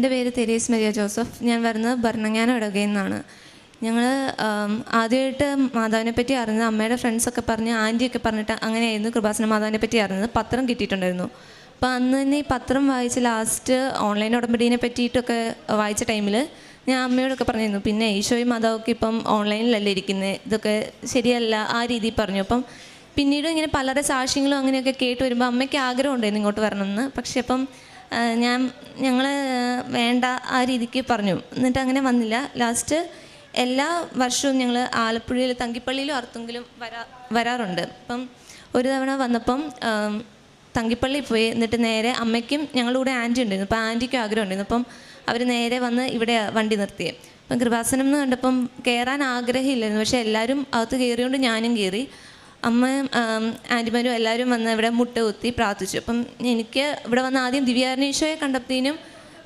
എൻ്റെ പേര് Therese Maria Joseph. ഞാൻ വരുന്നത് ഭരണങ്ങാനം ഇടവകയിൽ നിന്നാണ്. ഞങ്ങൾ ആദ്യമായിട്ട് മാതാവിനെ പറ്റി അറിഞ്ഞത് അമ്മയുടെ ഫ്രണ്ട്സൊക്കെ പറഞ്ഞ് ആൻറ്റിയൊക്കെ പറഞ്ഞിട്ട് അങ്ങനെയായിരുന്നു കൃപാസന മാതാവിനെ പറ്റി അറിഞ്ഞത്. പത്രം കിട്ടിയിട്ടുണ്ടായിരുന്നു. അപ്പോൾ അന്ന് തന്നെ ഈ പത്രം വായിച്ച് ലാസ്റ്റ് ഓൺലൈൻ ഉടമ്പടീനെ പറ്റിയിട്ടൊക്കെ വായിച്ച ടൈമിൽ ഞാൻ അമ്മയോടൊക്കെ പറഞ്ഞിരുന്നു, പിന്നെ ഈശോയും മാതാവൊക്കെ ഇപ്പം ഓൺലൈനിലല്ലേ ഇരിക്കുന്നത്, ഇതൊക്കെ ശരിയല്ല ആ രീതിയിൽ പറഞ്ഞു. അപ്പം പിന്നീട് ഇങ്ങനെ പലരുടെ സാക്ഷ്യങ്ങളും അങ്ങനെയൊക്കെ കേട്ട് വരുമ്പോൾ അമ്മയ്ക്ക് ആഗ്രഹം ഉണ്ടായിരുന്നു ഇങ്ങോട്ട് വരണമെന്ന്. പക്ഷെ അപ്പം ഞങ്ങൾ വേണ്ട ആ രീതിക്ക് പറഞ്ഞു. എന്നിട്ട് അങ്ങനെ വന്നില്ല. ലാസ്റ്റ് എല്ലാ വർഷവും ഞങ്ങൾ ആലപ്പുഴയിൽ തങ്കിപ്പള്ളിയിലും അർത്തുങ്കിലും വരാറുണ്ട്. അപ്പം ഒരു തവണ വന്നപ്പം തങ്കിപ്പള്ളി പോയി. എന്നിട്ട് നേരെ അമ്മയ്ക്കും ഞങ്ങളുടെ കൂടെ ആൻറ്റി ഉണ്ടായിരുന്നു. അപ്പോൾ ആൻറ്റിക്കും ആഗ്രഹം ഉണ്ടായിരുന്നു. അപ്പം അവർ നേരെ വന്ന് ഇവിടെ വണ്ടി നിർത്തിയത്. അപ്പം കൃപാസനം എന്ന് കണ്ടപ്പം കയറാൻ ആഗ്രഹമില്ലായിരുന്നു. പക്ഷേ എല്ലാവരും അകത്ത് കയറിയോണ്ട് ഞാനും കയറി. അമ്മയും ആൻറ്റിമാരും എല്ലാവരും വന്ന് ഇവിടെ മുട്ട കുത്തി പ്രാർത്ഥിച്ചു. അപ്പം എനിക്ക് ഇവിടെ വന്ന് ആദ്യം ദിവ്യാരണീശോയെ കണ്ടപ്പോഴത്തേനും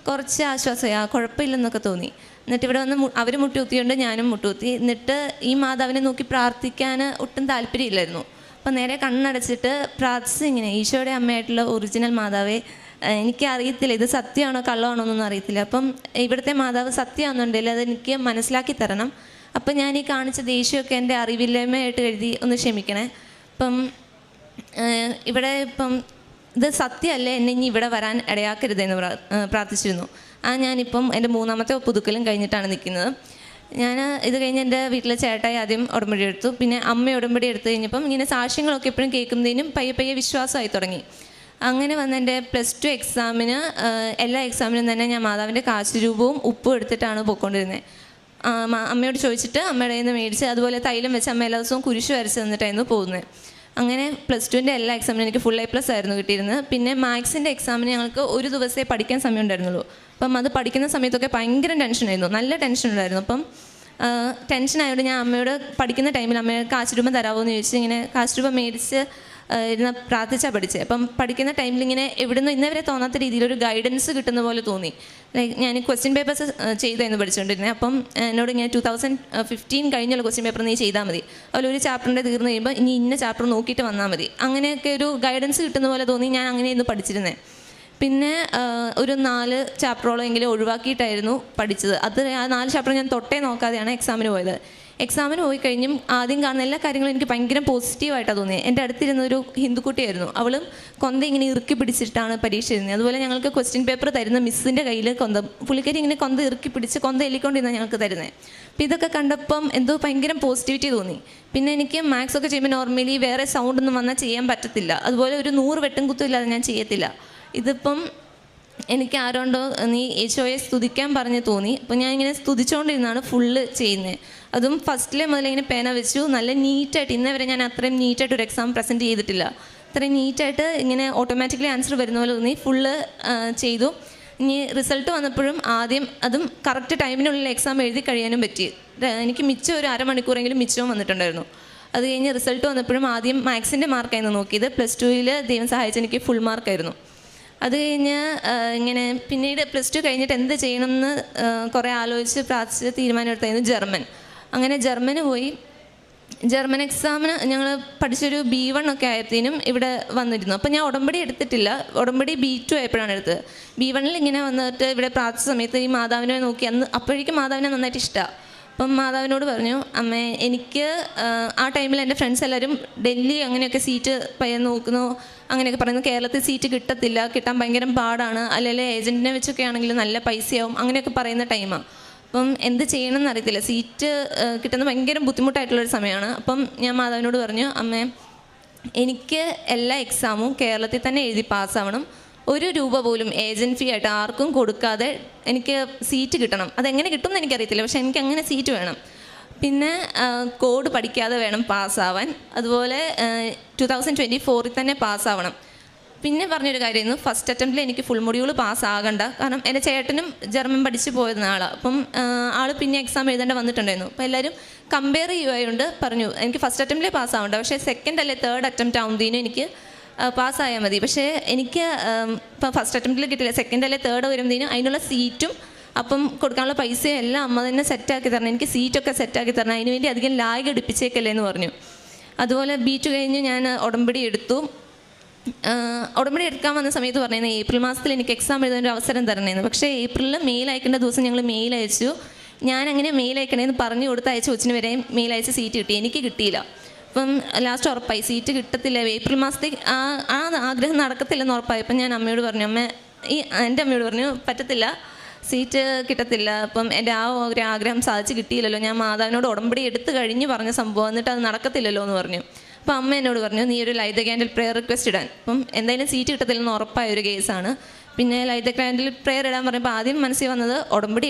കുറച്ച് ആശ്വാസമായി, കുഴപ്പമില്ലെന്നൊക്കെ തോന്നി. എന്നിട്ട് ഇവിടെ വന്ന് അവർ മുട്ടുകുത്തിയുണ്ട്, ഞാനും മുട്ടുകുത്തി. എന്നിട്ട് ഈ മാതാവിനെ നോക്കി പ്രാർത്ഥിക്കാൻ ഒട്ടും താല്പര്യമില്ലായിരുന്നു. അപ്പം നേരെ കണ്ണടച്ചിട്ട് പ്രാർത്ഥിച്ച് ഇങ്ങനെ, ഈശോയുടെ അമ്മയായിട്ടുള്ള ഒറിജിനൽ മാതാവേ, എനിക്കറിയത്തില്ല ഇത് സത്യമാണോ കള്ളമാണോ എന്നൊന്നും അറിയത്തില്ല. അപ്പം ഇവിടുത്തെ മാതാവ് സത്യമാണെന്നുണ്ടെങ്കിൽ അതെനിക്ക് മനസ്സിലാക്കി തരണം. അപ്പം ഞാൻ ഈ കാണിച്ച ദേഷ്യമൊക്കെ എൻ്റെ അറിവില്ലായ്മയായിട്ട് എഴുതി ഒന്ന് ക്ഷമിക്കണേ. ഇപ്പം ഇവിടെ ഇപ്പം ഇത് സത്യമല്ലേ, എന്നെ ഇനി ഇവിടെ വരാൻ ഇടയാക്കരുതെന്ന് പ്രാർത്ഥിച്ചിരുന്നു. ഞാനിപ്പം എൻ്റെ 3ാമത്തെ പുതുക്കലും കഴിഞ്ഞിട്ടാണ് നിൽക്കുന്നത്. ഞാൻ ഇത് കഴിഞ്ഞ് എൻ്റെ വീട്ടിലെ ചേട്ടായി ആദ്യം ഉടമ്പടി എടുത്തു. പിന്നെ അമ്മ ഉടമ്പടി എടുത്തു കഴിഞ്ഞപ്പം ഇങ്ങനെ സാക്ഷ്യങ്ങളൊക്കെ എപ്പോഴും കേൾക്കുന്നതിനും പയ്യെ പയ്യെ വിശ്വാസമായി തുടങ്ങി. അങ്ങനെ വന്ന് എൻ്റെ +2 എക്സാമിന് എല്ലാ എക്സാമിനും തന്നെ ഞാൻ മാതാവിൻ്റെ കാശ് രൂപവും ഉപ്പും എടുത്തിട്ടാണ് പോയിക്കൊണ്ടിരുന്നത്. അമ്മയോട് ചോദിച്ചിട്ട് അമ്മയുടെ കയ്യിൽ നിന്ന് മേടിച്ച് അതുപോലെ തൈലം വെച്ച് അമ്മ എല്ലാ ദിവസവും കുരിശ് വരച്ച് തന്നിട്ടായിരുന്നു പോകുന്നത്. അങ്ങനെ +2ൻ്റെ എല്ലാ എക്സാമിനും എനിക്ക് ഫുൾ A+ ആയിരുന്നു കിട്ടിയിരുന്നത്. പിന്നെ മാത്സിൻ്റെ എക്സാമിന് ഞങ്ങൾക്ക് ഒരു ദിവസമേ പഠിക്കാൻ സമയം ഉണ്ടായിരുന്നുള്ളൂ. അപ്പം അത് പഠിക്കുന്ന സമയത്തൊക്കെ ഭയങ്കര ടെൻഷനായിരുന്നു, നല്ല ടെൻഷൻ ഉണ്ടായിരുന്നു. അപ്പം ടെൻഷനായതുകൊണ്ട് ഞാൻ അമ്മയോട് പഠിക്കുന്ന ടൈമിൽ അമ്മയെ കാശ് രൂപം തരാമോ എന്ന് ചോദിച്ച് ഇങ്ങനെ കാശ് രൂപം മേടിച്ച് ഇരുന്ന് പ്രാർത്ഥിച്ചാൽ പഠിച്ചത്. അപ്പം പഠിക്കുന്ന ടൈമിൽ ഇങ്ങനെ എവിടുന്ന് ഇന്നവരെ തോന്നാത്ത രീതിയിലൊരു ഗൈഡൻസ് കിട്ടുന്ന പോലെ തോന്നി. ലൈക്ക് ഞാൻ ക്വസ്റ്റ്യൻ പേപ്പേഴ്സ് ചെയ്തായിരുന്നു പഠിച്ചുകൊണ്ടിരുന്നത്. അപ്പം എന്നോട് ഇങ്ങനെ 2015 കഴിഞ്ഞുള്ള ക്വസ്റ്റ്യൻ പേപ്പർ നീ ചെയ്താൽ മതി, അതിലൊരു ചാപ്റ്ററിൻ്റെ തീർന്നു കഴിയുമ്പോൾ ഇനി ഇന്ന ചാപ്റ്റർ നോക്കിയിട്ട് വന്നാൽ മതി, അങ്ങനെയൊക്കെ ഒരു ഗൈഡൻസ് കിട്ടുന്ന പോലെ തോന്നി. ഞാൻ അങ്ങനെയായിരുന്നു പഠിച്ചിരുന്നത്. പിന്നെ ഒരു 4 ചാപ്റ്ററോളം എങ്കിലും ഒഴിവാക്കിയിട്ടായിരുന്നു പഠിച്ചത്. അത് ആ 4 ചാപ്റ്റർ ഞാൻ തൊട്ടേ നോക്കാതെയാണ് എക്സാമിന് പോയത്. എക്സാമിന് പോയി കഴിഞ്ഞും ആദ്യം കാണുന്ന എല്ലാ കാര്യങ്ങളും എനിക്ക് ഭയങ്കര പോസിറ്റീവായിട്ടാണ് തോന്നിയത്. എൻ്റെ അടുത്തിരുന്നൊരു ഹിന്ദുക്കുട്ടിയായിരുന്നു, അവളും കൊന്ത ഇങ്ങനെ ഇറുക്കി പിടിച്ചിട്ടാണ് പരീക്ഷ എഴുതുന്നത്. അതുപോലെ ഞങ്ങൾക്ക് ക്വസ്റ്റ്യൻ പേപ്പർ തരുന്ന മിസ്സിൻ്റെ കയ്യിൽ പുള്ളിക്കാരി ഇങ്ങനെ കൊന്ത ഇറുക്കി പിടിച്ച് കൊന്ത എല്ലിക്കൊണ്ടിരുന്നാണ് ഞങ്ങൾക്ക് തരുന്നത്. അപ്പോൾ ഇതൊക്കെ കണ്ടപ്പം എന്തോ ഭയങ്കര പോസിറ്റിവിറ്റി തോന്നി. പിന്നെ എനിക്ക് മാത്സ് ഒക്കെ ചെയ്യുമ്പോൾ നോർമലി വേറെ സൗണ്ടൊന്നും വന്നാൽ ചെയ്യാൻ പറ്റത്തില്ല. അതുപോലെ ഒരു 100 വെട്ടും കുത്തും ഇല്ലാതെ ഞാൻ ചെയ്യത്തില്ല. ഇതിപ്പം എനിക്ക് ആരോണ്ടോ നീ ഈശോയെ സ്തുതിക്കാൻ പറഞ്ഞ് തോന്നി. അപ്പോൾ ഞാൻ ഇങ്ങനെ സ്തുതിച്ചുകൊണ്ടിരുന്നാണ് ഫുള്ള് ചെയ്യുന്നത്. അതും ഫസ്റ്റിലെ മുതൽ ഇങ്ങനെ പേന വെച്ചു നല്ല നീറ്റായിട്ട്. ഇന്നേ വരെ ഞാൻ അത്രയും നീറ്റായിട്ട് ഒരു എക്സാം പ്രസൻറ്റ് ചെയ്തിട്ടില്ല. അത്രയും നീറ്റായിട്ട് ഇങ്ങനെ ഓട്ടോമാറ്റിക്കലി ആൻസർ വരുന്ന പോലെ തോന്നി. ഫുള്ള് ചെയ്തു. ഇനി റിസൾട്ട് വന്നപ്പോഴും ആദ്യം അതും കറക്റ്റ് ടൈമിനുള്ളിൽ എക്സാം എഴുതി കഴിയാനും പറ്റി. എനിക്ക് മിച്ചം ഒരു അരമണിക്കൂറെങ്കിലും മിച്ചവും വന്നിട്ടുണ്ടായിരുന്നു. അത് കഴിഞ്ഞ് റിസൾട്ട് വന്നപ്പോഴും ആദ്യം മാത്സിൻ്റെ മാർക്കായിരുന്നു നോക്കിയത്. +2ൽ ദൈവം സഹായിച്ച് എനിക്ക് ഫുൾ മാർക്കായിരുന്നു. അത് കഴിഞ്ഞ് ഇങ്ങനെ പിന്നീട് +2 കഴിഞ്ഞിട്ട് എന്ത് ചെയ്യണമെന്ന് കുറേ ആലോചിച്ച് പ്രാർത്ഥിച്ച് തീരുമാനമെടുത്തായിരുന്നു ജർമ്മൻ. അങ്ങനെ ജർമ്മന് പോയി. ജർമ്മൻ എക്സാമിന് ഞങ്ങൾ പഠിച്ചൊരു B1 ഒക്കെ ആയപ്പോഴത്തേനും ഇവിടെ വന്നിരുന്നു. അപ്പോൾ ഞാൻ ഉടമ്പടി എടുത്തിട്ടില്ല, ഉടമ്പടി B2 ആയപ്പോഴാണ് എടുത്തത്. B1ൽ ഇങ്ങനെ വന്നിട്ട് ഇവിടെ പ്രാർത്ഥിച്ച സമയത്ത് ഈ മാതാവിനെ നോക്കി അപ്പോഴേക്കും മാതാവിനെ നന്നായിട്ട് ഇഷ്ടമാണ്. അപ്പം മാതാവിനോട് പറഞ്ഞു, അമ്മേ എനിക്ക് ആ ടൈമിൽ എൻ്റെ ഫ്രണ്ട്സ് എല്ലാവരും ഡൽഹി അങ്ങനെയൊക്കെ സീറ്റ് നോക്കുന്നു അങ്ങനെയൊക്കെ പറയുന്നു. കേരളത്തിൽ സീറ്റ് കിട്ടത്തില്ല, കിട്ടാൻ ഭയങ്കര പാടാണ്, അല്ലെങ്കിൽ ഏജൻറ്റിനെ വെച്ചൊക്കെ ആണെങ്കിൽ നല്ല പൈസയാവും, അങ്ങനെയൊക്കെ പറയുന്ന ടൈമാണ്. അപ്പം എന്ത് ചെയ്യണമെന്ന് അറിയത്തില്ല, സീറ്റ് കിട്ടുന്നത് ഭയങ്കര ബുദ്ധിമുട്ടായിട്ടുള്ളൊരു സമയമാണ്. അപ്പം ഞാൻ മാതാവിനോട് പറഞ്ഞു, അമ്മേ എനിക്ക് എല്ലാ എക്സാമും കേരളത്തിൽ തന്നെ എഴുതി പാസ്സാവണം, 1 രൂപ പോലും ഏജൻറ്റ് ഫീ ആയിട്ട് ആർക്കും കൊടുക്കാതെ എനിക്ക് സീറ്റ് കിട്ടണം. അതെങ്ങനെ കിട്ടുമെന്ന് എനിക്കറിയത്തില്ല, പക്ഷേ എനിക്ക് അങ്ങനെ സീറ്റ് വേണം. പിന്നെ കോഡ് പഠിക്കാതെ വേണം പാസ്സാവാൻ. അതുപോലെ 2024 തന്നെ പാസ്സാവണം. പിന്നെ പറഞ്ഞൊരു കാര്യമായിരുന്നു, ഫസ്റ്റ് അറ്റംപ്റ്റിൽ എനിക്ക് ഫുൾ മൊഡ്യൂൾ പാസ്സാകണ്ട. കാരണം എൻ്റെ ചേട്ടനും ജർമ്മൻ പഠിച്ച് പോയിരുന്ന ആളാണ്. അപ്പം ആൾ പിന്നെ എക്സാം എഴുതേണ്ട വന്നിട്ടുണ്ടായിരുന്നു. അപ്പോൾ എല്ലാവരും കമ്പയർ ചെയ്യുമായതുകൊണ്ട് പറഞ്ഞു എനിക്ക് ഫസ്റ്റ് അറ്റംപ്റ്റിലേ പാസ്സാവണ്ട, പക്ഷേ സെക്കൻഡ് അല്ലെ തേർഡ് അറ്റംപ്റ്റ് ആവുന്നതിനും എനിക്ക് പാസ്സായാൽ മതി. പക്ഷേ എനിക്ക് ഇപ്പം ഫസ്റ്റ് അറ്റംപ്റ്റിൽ കിട്ടില്ല, സെക്കൻഡ് അല്ലെ തേർഡ് വരുന്നതിനും അതിനുള്ള സീറ്റും അപ്പം കൊടുക്കാനുള്ള പൈസയും എല്ലാം അമ്മ തന്നെ സെറ്റാക്കി തരണം, എനിക്ക് സീറ്റൊക്കെ സെറ്റാക്കി തരണം, അതിന് വേണ്ടി അധികം ലാഗ് എടുപ്പിച്ചേക്കല്ലേ എന്ന് പറഞ്ഞു. അതുപോലെ B2 കഴിഞ്ഞ് ഞാൻ ഉടമ്പടി എടുത്തു. ഉടമ്പടി എടുക്കാൻ വന്ന സമയത്ത് പറഞ്ഞിരുന്നു ഏപ്രിൽ മാസത്തിൽ എനിക്ക് എക്സാം എഴുതാൻ ഒരു അവസരം തരണേന്ന്. പക്ഷേ ഏപ്രിലിൽ മെയിൽ അയക്കേണ്ട ദിവസം ഞങ്ങൾ മെയിൽ അയച്ചു. ഞാനങ്ങനെ മെയിൽ അയക്കണേന്ന് പറഞ്ഞു കൊടുത്ത് അയച്ച കൊച്ചിന് വരെ മെയിൽ അയച്ച് സീറ്റ് കിട്ടി. എനിക്ക് കിട്ടിയില്ല. അപ്പം ലാസ്റ്റ് ഉറപ്പായി സീറ്റ് കിട്ടത്തില്ല, ഏപ്രിൽ മാസത്തെ ആ ആഗ്രഹം നടക്കത്തില്ലെന്ന് ഉറപ്പായപ്പം ഞാൻ അമ്മയോട് പറഞ്ഞു, എൻ്റെ അമ്മയോട് പറഞ്ഞു പറ്റത്തില്ല, സീറ്റ് കിട്ടത്തില്ല. അപ്പം എൻ്റെ ഒരു ആഗ്രഹം സാധിച്ച് കിട്ടിയില്ലല്ലോ, ഞാൻ മാതാവിനോട് ഉടമ്പടി എടുത്തു കഴിഞ്ഞ് പറഞ്ഞ സംഭവം, എന്നിട്ട് അത് നടക്കത്തില്ലല്ലോ എന്ന് പറഞ്ഞു. അപ്പം അമ്മ എന്നോട് പറഞ്ഞു നീ ഒരു light the candle prayer request ഇടാൻ. അപ്പം എന്തായാലും സീറ്റ് കിട്ടത്തില്ലെന്ന് ഉറപ്പായ ഒരു കേസാണ്. പിന്നെ ലൈറ്റ് ദ ക്യാൻഡിൽ പ്രെയർ ഇടാൻ പറഞ്ഞപ്പോൾ ആദ്യം മനസ്സിൽ വന്നത് ഉടമ്പടി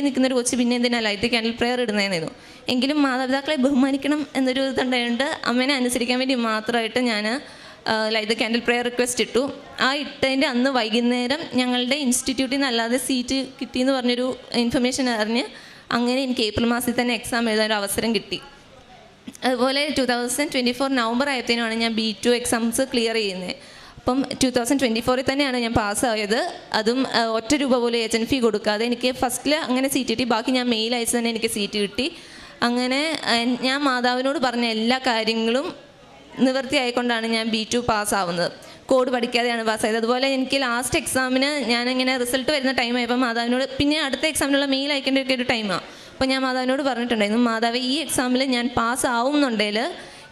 നിൽക്കുന്നൊരു കൊച്ച് പിന്നെ എന്തിനാണ് ലൈറ്റ് ദ ക്യാൻഡിൽ പ്രെയർ ഇടുന്നതെന്നായിരുന്നു. എങ്കിലും മാതാപിതാക്കളെ ബഹുമാനിക്കണം എന്നൊരു ഇതുണ്ടായതുകൊണ്ട് അമ്മേനെ അനുസരിക്കാൻ വേണ്ടി മാത്രമായിട്ട് ഞാൻ light the candle prayer request ഇട്ടു. ആ ഇട്ടതിൻ്റെ അന്ന് വൈകുന്നേരം ഞങ്ങളുടെ ഇൻസ്റ്റിറ്റ്യൂട്ടിൽ നിന്ന് അല്ലാതെ സീറ്റ് കിട്ടിയെന്ന് പറഞ്ഞൊരു ഇൻഫർമേഷൻ അറിഞ്ഞ് അങ്ങനെ എനിക്ക് ഏപ്രിൽ മാസത്തിൽ തന്നെ എക്സാം എഴുതാൻ ഒരു അവസരം കിട്ടി. അതുപോലെ 2024 നവംബർ ആയത്തേനാണ് ഞാൻ B2 എക്സാംസ് ക്ലിയർ ചെയ്യുന്നത്. അപ്പം 2024 തന്നെയാണ് ഞാൻ പാസ്സായത്. അതും ഒറ്റ രൂപ പോലും ഏജൻറ്റ് ഫീ കൊടുക്കാതെ എനിക്ക് ഫസ്റ്റിൽ അങ്ങനെ സീറ്റ് കിട്ടി. ബാക്കി ഞാൻ മെയിൽ അയച്ച് തന്നെ എനിക്ക് സീറ്റ് കിട്ടി. അങ്ങനെ ഞാൻ മാതാവിനോട് പറഞ്ഞ എല്ലാ കാര്യങ്ങളും നിവൃത്തിയായിക്കൊണ്ടാണ് ഞാൻ B2 പാസ്സാവുന്നത്. കോഡ് പഠിക്കാതെയാണ് പാസ്സായത്. അതുപോലെ എനിക്ക് ലാസ്റ്റ് എക്സാമിന് ഞാനിങ്ങനെ റിസൾട്ട് വരുന്ന ടൈമായപ്പോൾ മാതാവിനോട് പിന്നെ അടുത്ത എക്സാമിനുള്ള മെയിൽ അയക്കേണ്ട ഒരു ടൈമാണ്. അപ്പോൾ ഞാൻ മാതാവിനോട് പറഞ്ഞിട്ടുണ്ടായിരുന്നു, മാതാവ് ഈ എക്സാമിൽ ഞാൻ പാസ്സാവുന്നുണ്ടെങ്കിൽ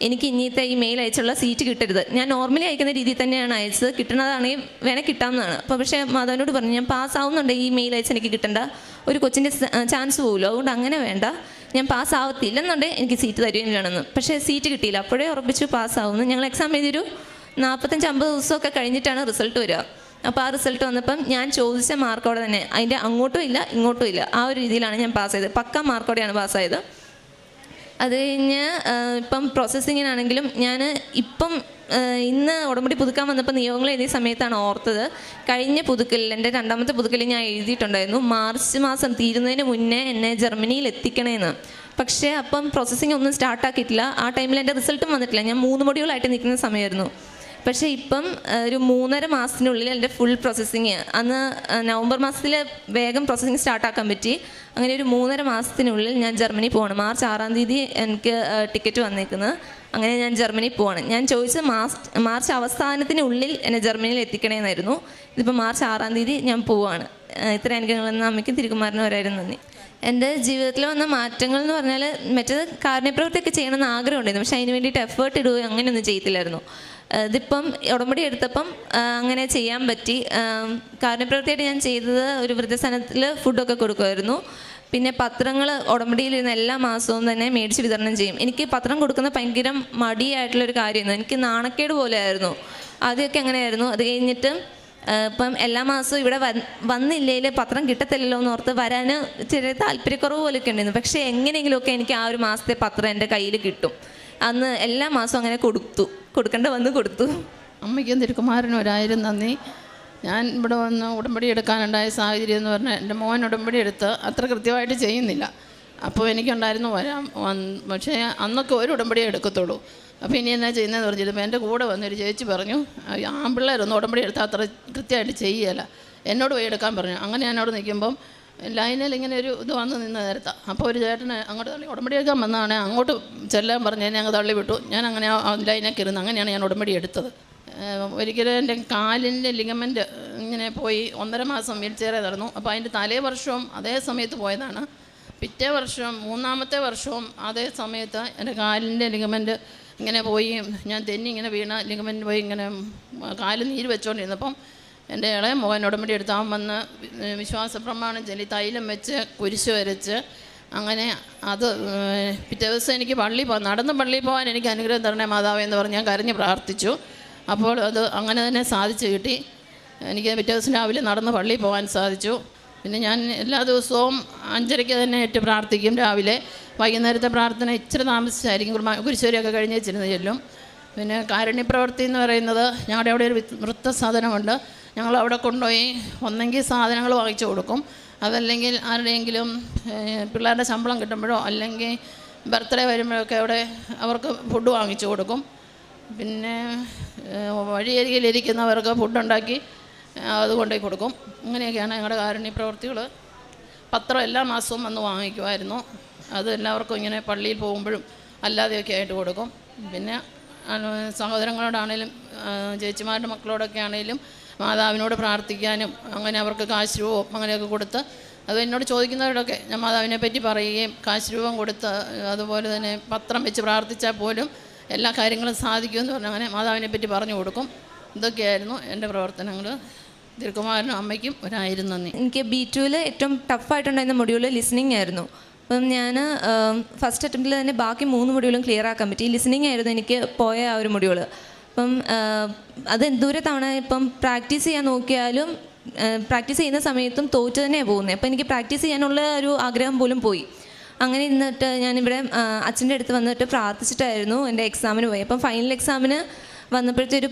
എനിക്ക് ഇനിയത്തെ ഈ മെയിൽ അയച്ചുള്ള സീറ്റ് കിട്ടരുത്. ഞാൻ നോർമലി അയക്കുന്ന രീതിയിൽ തന്നെയാണ് അയച്ചത്, കിട്ടുന്നതാണെങ്കിൽ വേണേൽ കിട്ടാവുന്നതാണ്. അപ്പോൾ പക്ഷേ മാതാവിനോട് പറഞ്ഞു ഞാൻ പാസ്സാവുന്നുണ്ടെങ്കിൽ ഈ മെയിൽ അയച്ച് എനിക്ക് കിട്ടണ്ട, ഒരു കൊച്ചിൻ്റെ ചാൻസ് പോകുമല്ലോ, അതുകൊണ്ട് അങ്ങനെ വേണ്ട, ഞാൻ പാസ്സാവത്തില്ലെന്നുണ്ടെങ്കിൽ എനിക്ക് സീറ്റ് തരുകയും വേണമെന്ന്. പക്ഷേ സീറ്റ് കിട്ടിയില്ല. അപ്പോഴേ ഉറപ്പിച്ചു പാസ്സാവുന്നു. ഞങ്ങൾ എക്സാം എഴുതിയൊരു 45-50 ദിവസമൊക്കെ കഴിഞ്ഞിട്ടാണ് റിസൾട്ട് വരിക. അപ്പോൾ ആ റിസൾട്ട് വന്നപ്പം ഞാൻ ചോദിച്ച മാർക്കോടെ തന്നെ, അതിൻ്റെ അങ്ങോട്ടും ഇല്ല ഇങ്ങോട്ടും ഇല്ല, ആ ഒരു രീതിയിലാണ് ഞാൻ പാസ്സായത്. പക്ക മാർക്കോടെയാണ് പാസ്സായത്. അത് കഴിഞ്ഞ് ഇപ്പം പ്രോസസ്സിങ്ങിനാണെങ്കിലും ഞാൻ ഇപ്പം ഇന്ന് ഉടമ്പടി പുതുക്കാൻ വന്നപ്പോൾ നിയോഗങ്ങൾ എഴുതിയ സമയത്താണ് ഓർത്തത്, കഴിഞ്ഞ പുതുക്കലിൽ എൻ്റെ 2ാമത്തെ പുതുക്കലിൽ ഞാൻ എഴുതിയിട്ടുണ്ടായിരുന്നു മാർച്ച് മാസം തീരുന്നതിന് മുന്നേ എന്നെ ജർമ്മനിയിൽ എത്തിക്കണേന്ന്. പക്ഷേ അപ്പം പ്രോസസ്സിങ് ഒന്നും സ്റ്റാർട്ടാക്കിയിട്ടില്ല. ആ ടൈമിൽ എൻ്റെ റിസൾട്ടും വന്നിട്ടില്ല. ഞാൻ 3 മൊഡ്യൂളായിട്ട് നിൽക്കുന്ന സമയമായിരുന്നു. പക്ഷേ ഇപ്പം ഒരു 3.5 മാസത്തിനുള്ളിൽ എൻ്റെ ഫുൾ പ്രോസസ്സിങ്, അന്ന് നവംബർ മാസത്തിൽ വേഗം പ്രോസസ്സിങ് സ്റ്റാർട്ടാക്കാൻ പറ്റി. അങ്ങനെ ഒരു 3.5 മാസത്തിനുള്ളിൽ ഞാൻ ജർമ്മനി പോവാണ്. മാർച്ച് 6-ാം തീയതി എനിക്ക് ടിക്കറ്റ് വന്നേക്കുന്നത്. അങ്ങനെ ഞാൻ ജർമ്മനി പോവാണ്. ഞാൻ ചോദിച്ചത് മാർച്ച് അവസാനത്തിനുള്ളിൽ എന്നെ ജർമ്മനിയിൽ എത്തിക്കണേന്നായിരുന്നു. ഇതിപ്പോൾ മാർച്ച് 6-ാം തീയതി ഞാൻ പോവാണ്. ഇത്ര അനുഗ്രഹങ്ങളെന്ന് അമ്മയ്ക്കും തിരുക്കുമാരനും വരായിരുന്നു നന്ദി. എൻ്റെ ജീവിതത്തിൽ വന്ന മാറ്റങ്ങൾ എന്ന് പറഞ്ഞാൽ മറ്റേത് കാരുണ്യപ്രവൃത്തിയൊക്കെ ചെയ്യണമെന്ന് ആഗ്രഹമുണ്ടായിരുന്നു. പക്ഷേ അതിന് വേണ്ടിയിട്ട് എഫേർട്ട് ഇടുകയോ അങ്ങനെയൊന്നും ചെയ്യത്തില്ലായിരുന്നു. ഇതിപ്പം ഉടമ്പടി എടുത്തപ്പം അങ്ങനെ ചെയ്യാൻ പറ്റി. കാരുണ്യപ്രവൃത്തിയായിട്ട് ഞാൻ ചെയ്തത് ഒരു വൃദ്ധസദനത്തിൽ ഫുഡൊക്കെ കൊടുക്കുമായിരുന്നു. പിന്നെ പത്രങ്ങൾ ഉടമ്പടിയിലിരുന്ന് എല്ലാ മാസവും തന്നെ മേടിച്ച് വിതരണം ചെയ്യും. എനിക്ക് പത്രം കൊടുക്കുന്ന ഭയങ്കര മടിയായിട്ടുള്ളൊരു കാര്യമായിരുന്നു. എനിക്ക് നാണക്കേട് പോലെയായിരുന്നു. ആദ്യമൊക്കെ അങ്ങനെയായിരുന്നു. അത് കഴിഞ്ഞിട്ട് ഇപ്പം എല്ലാ മാസവും ഇവിടെ വന്നില്ലെങ്കിൽ പത്രം കിട്ടത്തില്ലല്ലോ എന്ന് ഓർത്ത് വരാൻ ചെറിയ താല്പര്യക്കുറവ് പോലെയൊക്കെ ഉണ്ടായിരുന്നു. പക്ഷേ എങ്ങനെയെങ്കിലുമൊക്കെ എനിക്ക് ആ ഒരു മാസത്തെ പത്രം എൻ്റെ കയ്യിൽ കിട്ടും. അന്ന് എല്ലാ മാസവും അങ്ങനെ കൊടുക്കേണ്ട വന്ന് കൊടുത്തു. അമ്മയ്ക്കും തിരുക്കുമാരനും 1000 നന്ദി. ഞാൻ ഇവിടെ വന്ന് ഉടമ്പടി എടുക്കാനുണ്ടായ സാഹചര്യം എന്ന് പറഞ്ഞാൽ എൻ്റെ മോൻ ഉടമ്പടി എടുത്ത് അത്ര കൃത്യമായിട്ട് ചെയ്യുന്നില്ല. അപ്പോൾ എനിക്കുണ്ടായിരുന്നു പക്ഷേ അന്നൊക്കെ ഒരു ഉടമ്പടിയെ എടുക്കത്തുള്ളൂ. അപ്പോൾ ഇനി എന്നാ ചെയ്യുന്നതെന്ന് പറഞ്ഞിരുമ്പോൾ എൻ്റെ കൂടെ വന്നൊരു ചേച്ചി പറഞ്ഞു, ആൺപിള്ളേരൊന്നും ഉടമ്പടി എടുത്താൽ അത്ര കൃത്യമായിട്ട് ചെയ്യുകയില്ല, എന്നോട് പോയി എടുക്കാൻ പറഞ്ഞു. അങ്ങനെ ഞാൻ അവിടെ നിൽക്കുമ്പം ലൈനിൽ ഇങ്ങനെ ഒരു ഇത് വന്ന് നിന്ന് നേരത്താണ്. അപ്പോൾ ഒരു ചേട്ടന് അങ്ങോട്ട് തള്ളി ഉടമ്പടി എടുക്കാൻ വന്നതാണ്, അങ്ങോട്ട് ചെല്ലാൻ പറഞ്ഞ് എന്നെ അങ്ങ് തള്ളി വിട്ടു. ഞാൻ അങ്ങനെ ആ ലൈനൊക്കെ ഇരുന്ന് അങ്ങനെയാണ് ഞാൻ ഉടമ്പടി എടുത്തത്. ഒരിക്കലും എൻ്റെ കാലിൻ്റെ ലിഗമെൻറ്റ് ഇങ്ങനെ പോയി 1.5 മാസം വീൽ ചെയറിൽ നടന്നു. അപ്പോൾ അതിൻ്റെ തലേ വർഷവും അതേ സമയത്ത് പോയതാണ്. പിറ്റേ വർഷം 3ാമത്തെ വർഷവും അതേ സമയത്ത് എൻ്റെ കാലിൻ്റെ ലിഗമെൻറ്റ് ഇങ്ങനെ പോയി, ഞാൻ തെന്നി ഇങ്ങനെ വീണ ലിഗമെൻറ്റ് പോയി ഇങ്ങനെ കാല് നീര് വെച്ചുകൊണ്ടിരുന്നപ്പം എൻ്റെ ഇളയ മകൻ ഉടമ്പടി എടുത്താൽ വന്ന് വിശ്വാസ പ്രമാണം ചൊല്ലി തൈലം വെച്ച് കുരിശ് വരച്ച് അങ്ങനെ അത് പിറ്റേ ദിവസം എനിക്ക് നടന്ന് പള്ളിയിൽ പോകാൻ എനിക്ക് അനുഗ്രഹം തരണേ മാതാവേ എന്ന് പറഞ്ഞ് ഞാൻ കരഞ്ഞ് പ്രാർത്ഥിച്ചു. അപ്പോൾ അത് അങ്ങനെ തന്നെ സാധിച്ചു കിട്ടി. എനിക്ക് പിറ്റേ ദിവസം രാവിലെ നടന്ന് പള്ളിയിൽ പോകാൻ സാധിച്ചു. പിന്നെ ഞാൻ എല്ലാ ദിവസവും 5:30 തന്നെ ഏറ്റ് പ്രാർത്ഥിക്കും. രാവിലെ വൈകുന്നേരത്തെ പ്രാർത്ഥന ഇച്ചിരി താമസിച്ചായിരിക്കും, കുരിശുവരിയൊക്കെ കഴിഞ്ഞ് വെച്ചിരുന്ന് ചെല്ലും. പിന്നെ കാരുണ്യപ്രവൃത്തി എന്ന് പറയുന്നത് ഞങ്ങളുടെ അവിടെ ഒരു വൃദ്ധസദനമുണ്ട്. ഞങ്ങൾ അവിടെ കൊണ്ടുപോയി ഒന്നെങ്കിൽ സാധനങ്ങൾ വാങ്ങിച്ചു കൊടുക്കും, അതല്ലെങ്കിൽ ആരുടെയെങ്കിലും പിള്ളേരുടെ ശമ്പളം കിട്ടുമ്പോഴോ അല്ലെങ്കിൽ ബർത്ത്ഡേ വരുമ്പോഴൊക്കെ അവിടെ അവർക്ക് ഫുഡ് വാങ്ങിച്ചു കൊടുക്കും. പിന്നെ വഴിയരികിലിരിക്കുന്നവർക്ക് ഫുഡുണ്ടാക്കി അത് കൊണ്ടുപോയി കൊടുക്കും. അങ്ങനെയൊക്കെയാണ് ഞങ്ങളുടെ കാരുണ്യപ്രവൃത്തികൾ. പത്രം എല്ലാ മാസവും വന്ന് വാങ്ങിക്കുമായിരുന്നു. അത് എല്ലാവർക്കും ഇങ്ങനെ പള്ളിയിൽ പോകുമ്പോഴും അല്ലാതെയൊക്കെ ആയിട്ട് കൊടുക്കും. പിന്നെ സഹോദരങ്ങളോടാണേലും ചേച്ചിമാരുടെ മക്കളോടൊക്കെ ആണെങ്കിലും മാതാവിനോട് പ്രാർത്ഥിക്കാനും അങ്ങനെ അവർക്ക് കാശ് രൂപവും അങ്ങനെയൊക്കെ കൊടുത്ത് അത് എന്നോട് ചോദിക്കുന്നവരോടൊക്കെ ഞാൻ മാതാവിനെ പറ്റി പറയുകയും കാശ് രൂപം കൊടുത്ത് അതുപോലെ തന്നെ പത്രം വെച്ച് പ്രാർത്ഥിച്ചാൽ പോലും എല്ലാ കാര്യങ്ങളും സാധിക്കുമെന്ന് പറഞ്ഞ് അങ്ങനെ മാതാവിനെ പറ്റി പറഞ്ഞു കൊടുക്കും. ഇതൊക്കെയായിരുന്നു എൻ്റെ പ്രവർത്തനങ്ങൾ. ദിൽകുമാറിനും അമ്മയ്ക്കും 1000 നന്ദി. എനിക്ക് B2-ൽ ഏറ്റവും ടഫായിട്ടുണ്ടായിരുന്ന മൊഡ്യൂൾ ലിസണിങ് ആയിരുന്നു. അപ്പം ഞാൻ ഫസ്റ്റ് അറ്റംപ്റ്റിൽ തന്നെ ബാക്കി 3 മൊഡ്യൂളും ക്ലിയർ ആക്കാൻ പറ്റി. ലിസണിങ് ആയിരുന്നു എനിക്ക് പോയ ആ ഒരു മൊഡ്യൂൾ. അപ്പം അത് എന്തോരം തവണ ഇപ്പം പ്രാക്ടീസ് ചെയ്യാൻ നോക്കിയാലും പ്രാക്ടീസ് ചെയ്യുന്ന സമയത്തും തോറ്റ് തന്നെയാണ് പോകുന്നത്. അപ്പോൾ എനിക്ക് പ്രാക്ടീസ് ചെയ്യാനുള്ള ഒരു ആഗ്രഹം പോലും പോയി. അങ്ങനെ ഇരുന്നിട്ട് ഞാനിവിടെ അച്ഛൻ്റെ അടുത്ത് വന്നിട്ട് പ്രാർത്ഥിച്ചിട്ടായിരുന്നു എൻ്റെ എക്സാമിന് പോയി. അപ്പം ഫൈനൽ എക്സാമിന് വന്നപ്പോഴത്തെ ഒരു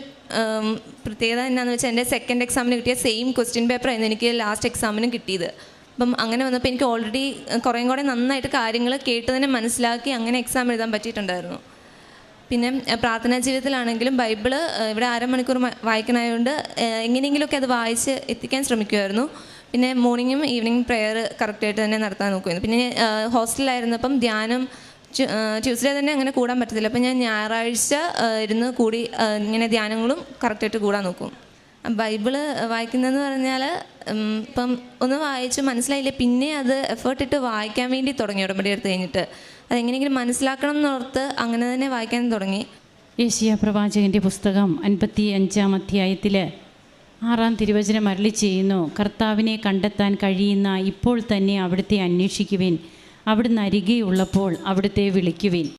പ്രത്യേകത എന്താണെന്ന് വെച്ചാൽ എൻ്റെ സെക്കൻഡ് എക്സാമിന് കിട്ടിയ സെയിം ക്വസ്റ്റ്യൻ പേപ്പറായിരുന്നു എനിക്ക് ലാസ്റ്റ് എക്സാമിനും കിട്ടിയത്. അപ്പം അങ്ങനെ വന്നപ്പോൾ എനിക്ക് ഓൾറെഡി കുറേയും കൂടെ നന്നായിട്ട് കാര്യങ്ങൾ കേട്ട് തന്നെ മനസ്സിലാക്കി അങ്ങനെ എക്സാം എഴുതാൻ പറ്റിയിട്ടുണ്ടായിരുന്നു. പിന്നെ പ്രാർത്ഥനാ ജീവിതത്തിലാണെങ്കിലും ബൈബിള് ഇവിടെ 1/2 മണിക്കൂർ വായിക്കണമായതുകൊണ്ട് എങ്ങനെയെങ്കിലുമൊക്കെ അത് വായിച്ച് എത്തിക്കാൻ ശ്രമിക്കുമായിരുന്നു. പിന്നെ മോർണിംഗും ഈവനിങ്ങും പ്രെയർ കറക്റ്റായിട്ട് തന്നെ നടത്താൻ നോക്കുമായിരുന്നു. പിന്നെ ഹോസ്റ്റലിലായിരുന്നപ്പം ധ്യാനം ട്യൂസ്ഡേ തന്നെ അങ്ങനെ കൂടാൻ പറ്റത്തില്ല. അപ്പം ഞാൻ ഞായറാഴ്ച ഇരുന്ന് കൂടി ഇങ്ങനെ ധ്യാനങ്ങളും കറക്റ്റായിട്ട് കൂടാൻ നോക്കും. ബൈബിള് വായിക്കുന്നതെന്ന് പറഞ്ഞാൽ ഇപ്പം ഒന്ന് വായിച്ച് മനസ്സിലായില്ലേ പിന്നെ അത് എഫേർട്ട് ഇട്ട് വായിക്കാൻ വേണ്ടി തുടങ്ങി ഉടമ്പടി എടുത്ത് കഴിഞ്ഞിട്ട്. അതെങ്ങനെയെങ്കിലും മനസ്സിലാക്കണം എന്നോർത്ത് അങ്ങനെ തന്നെ വായിക്കാൻ തുടങ്ങി. യെശയ്യാ പ്രവാചകൻ്റെ പുസ്തകം 55-ാം അധ്യായത്തിൽ 6-ാം തിരുവചനം അരുളി ചെയ്യുന്നു, കർത്താവിനെ കണ്ടെത്താൻ കഴിയുന്ന ഇപ്പോൾ തന്നെ അവിടുത്തെ അന്വേഷിക്കുവിൻ, അവിടുന്ന് അരികെയുള്ളപ്പോൾ അവിടുത്തെ വിളിക്കുവിൻ.